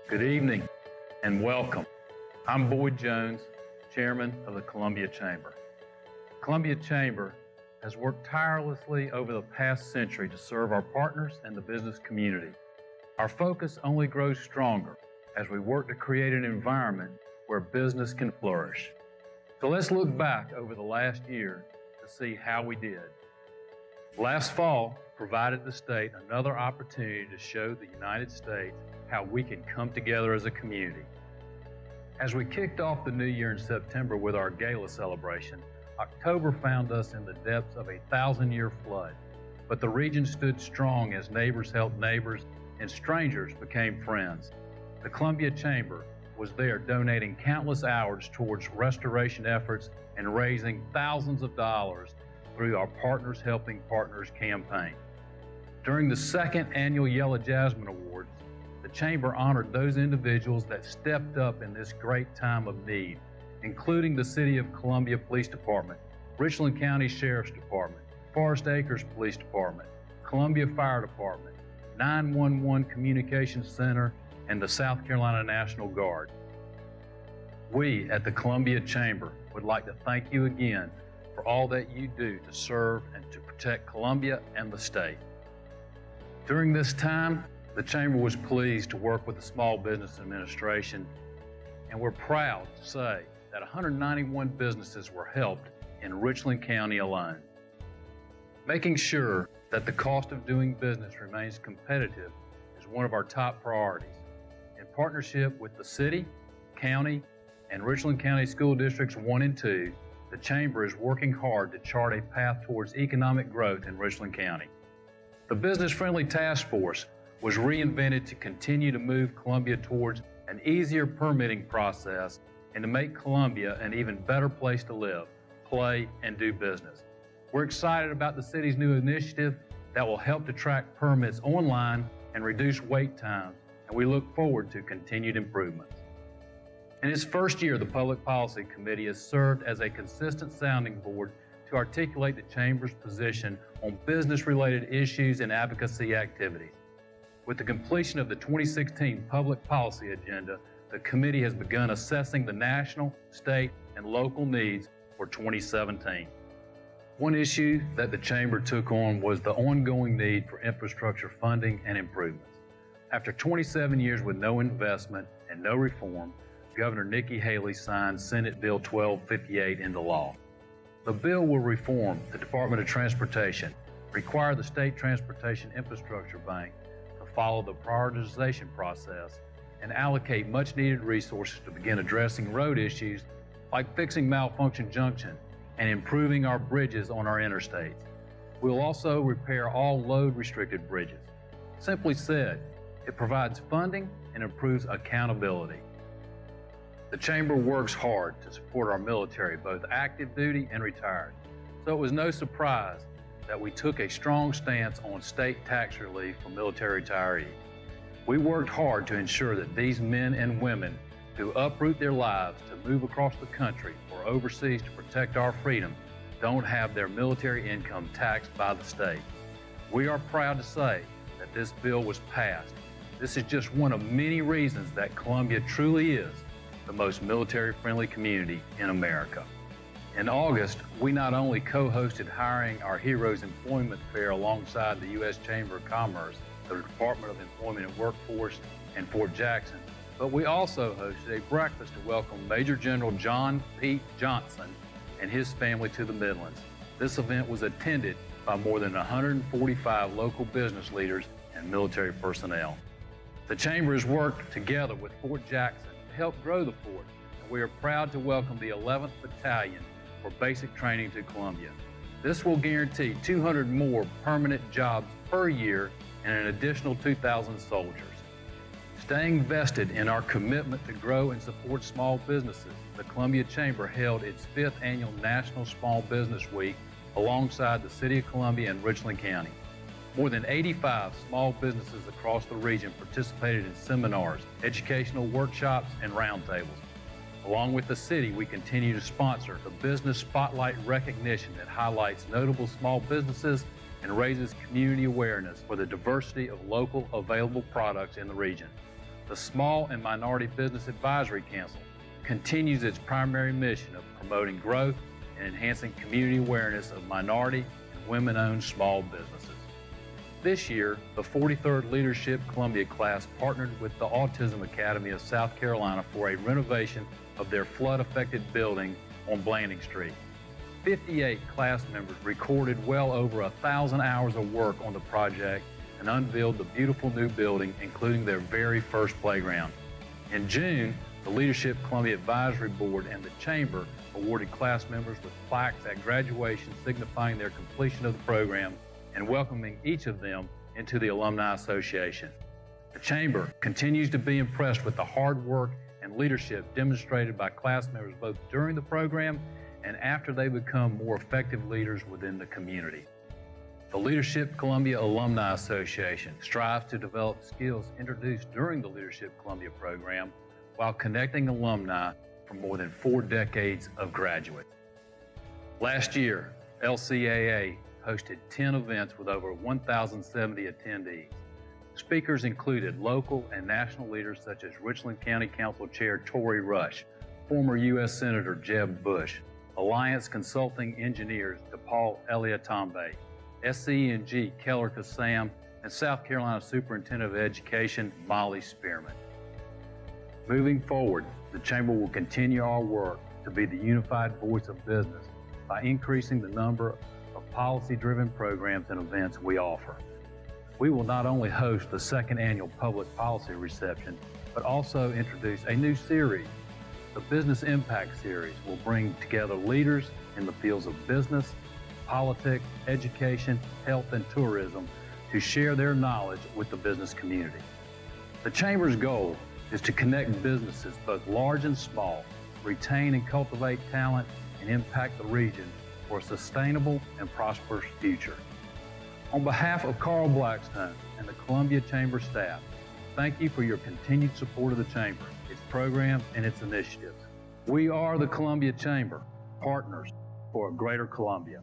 Good evening and welcome. I'm Boyd Jones, Chairman of the Columbia Chamber. Columbia Chamber has worked tirelessly over the past century to serve our partners and the business community. Our focus only grows stronger as we work to create an environment where business can flourish. So let's look back over the last year to see how we did. Last fall provided the state another opportunity to show the United States how we can come together as a community. As we kicked off the new year in September with our gala celebration, October found us in the depths of a 1,000-year flood, but the region stood strong as neighbors helped neighbors and strangers became friends. The Columbia Chamber was there donating countless hours towards restoration efforts and raising thousands of dollars through our Partners Helping Partners campaign. During the second annual Yellow Jasmine Awards, the Chamber honored those individuals that stepped up in this great time of need, including the City of Columbia Police Department, Richland County Sheriff's Department, Forest Acres Police Department, Columbia Fire Department, 911 Communications Center, and the South Carolina National Guard. We at the Columbia Chamber would like to thank you again for all that you do to serve and to protect Columbia and the state. During this time, the Chamber was pleased to work with the Small Business Administration, and we're proud to say that 191 businesses were helped in Richland County alone. Making sure that the cost of doing business remains competitive is one of our top priorities. In partnership with the City, County, and Richland County School Districts 1 and 2, the Chamber is working hard to chart a path towards economic growth in Richland County. The Business Friendly Task Force was reinvented to continue to move Columbia towards an easier permitting process and to make Columbia an even better place to live, play, and do business. We're excited about the city's new initiative that will help to track permits online and reduce wait times, and we look forward to continued improvements. In its first year, the Public Policy Committee has served as a consistent sounding board to articulate the Chamber's position on business-related issues and advocacy activities. With the completion of the 2016 Public Policy Agenda, the committee has begun assessing the national, state, and local needs for 2017. One issue that the Chamber took on was the ongoing need for infrastructure funding and improvements. After 27 years with no investment and no reform, Governor Nikki Haley signed Senate Bill 1258 into law. The bill will reform the Department of Transportation, require the State Transportation Infrastructure Bank to follow the prioritization process, and allocate much-needed resources to begin addressing road issues like fixing Malfunction Junction and improving our bridges on our interstates. We'll also repair all load-restricted bridges. Simply said, it provides funding and improves accountability. The Chamber works hard to support our military, both active duty and retired. So it was no surprise that we took a strong stance on state tax relief for military retirees. We worked hard to ensure that these men and women who uproot their lives to move across the country or overseas to protect our freedom don't have their military income taxed by the state. We are proud to say that this bill was passed. This is just one of many reasons that Columbia truly is the most military-friendly community in America. In August, we not only co-hosted Hiring Our Heroes Employment Fair alongside the U.S. Chamber of Commerce, the Department of Employment and Workforce, and Fort Jackson, but we also hosted a breakfast to welcome Major General John Pete Johnson and his family to the Midlands. This event was attended by more than 145 local business leaders and military personnel. The Chamber has worked together with Fort Jackson to help grow the fort, and we are proud to welcome the 11th Battalion for basic training to Columbia. This will guarantee 200 more permanent jobs per year and an additional 2,000 soldiers. Staying vested in our commitment to grow and support small businesses, the Columbia Chamber held its 5th annual National Small Business Week alongside the City of Columbia and Richland County. More than 85 small businesses across the region participated in seminars, educational workshops, and roundtables. Along with the city, we continue to sponsor the Business Spotlight recognition that highlights notable small businesses and raises community awareness for the diversity of local available products in the region. The Small and Minority Business Advisory Council continues its primary mission of promoting growth and enhancing community awareness of minority and women-owned small businesses. This year, the 43rd Leadership Columbia class partnered with the Autism Academy of South Carolina for a renovation of their flood-affected building on Blanding Street. 58 class members recorded well over 1,000 hours of work on the project and unveiled the beautiful new building, including their very first playground. In June, the Leadership Columbia Advisory Board and the Chamber awarded class members with plaques at graduation signifying their completion of the program and welcoming each of them into the Alumni Association. The Chamber continues to be impressed with the hard work and leadership demonstrated by class members both during the program and after they become more effective leaders within the community. The Leadership Columbia Alumni Association strives to develop skills introduced during the Leadership Columbia program while connecting alumni from more than 4 decades of graduates. Last year, LCAA hosted 10 events with over 1,070 attendees. Speakers included local and national leaders such as Richland County Council Chair Tory Rush, former U.S. Senator Jeb Bush, Alliance Consulting Engineers DePaul Eliatambe, SCENG Keller Kassam, and South Carolina Superintendent of Education Molly Spearman. Moving forward, the Chamber will continue our work to be the unified voice of business by increasing the number of policy-driven programs and events we offer. We will not only host the 2nd annual Public Policy Reception, but also introduce a new series. The Business Impact Series will bring together leaders in the fields of business, politics, education, health, and tourism to share their knowledge with the business community. The Chamber's goal is to connect businesses, both large and small, retain and cultivate talent, and impact the region for a sustainable and prosperous future. On behalf of Carl Blackstone and the Columbia Chamber staff, thank you for your continued support of the Chamber, its programs, and its initiatives. We are the Columbia Chamber, partners for a greater Columbia.